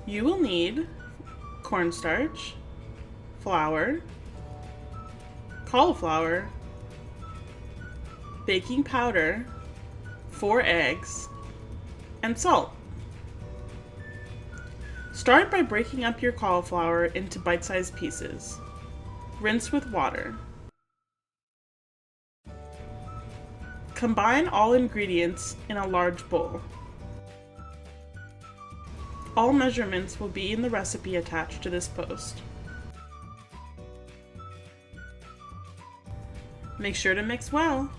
You will need cornstarch, flour, cauliflower, baking powder, 4 eggs, and salt. Start by breaking up your cauliflower into bite-sized pieces. Rinse with water. Combine all ingredients in a large bowl. All measurements will be in the recipe attached to this post. Make sure to mix well.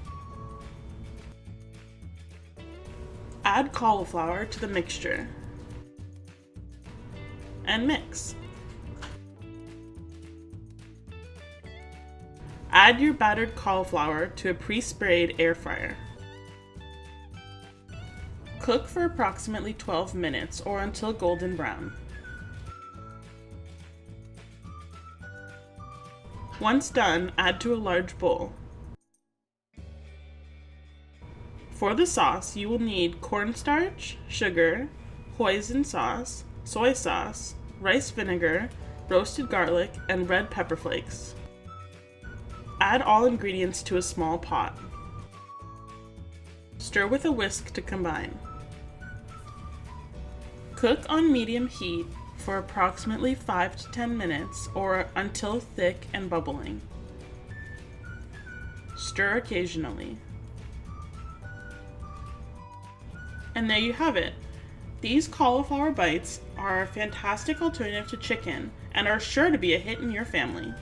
Add cauliflower to the mixture and mix. Add your battered cauliflower to a pre-sprayed air fryer. Cook for approximately 12 minutes or until golden brown. Once done, add to a large bowl. For the sauce, you will need cornstarch, sugar, hoisin sauce, soy sauce, rice vinegar, roasted garlic, and red pepper flakes. Add all ingredients to a small pot. Stir with a whisk to combine. Cook on medium heat for approximately 5 to 10 minutes or until thick and bubbling. Stir occasionally. And there you have it. These cauliflower bites are a fantastic alternative to chicken and are sure to be a hit in your family.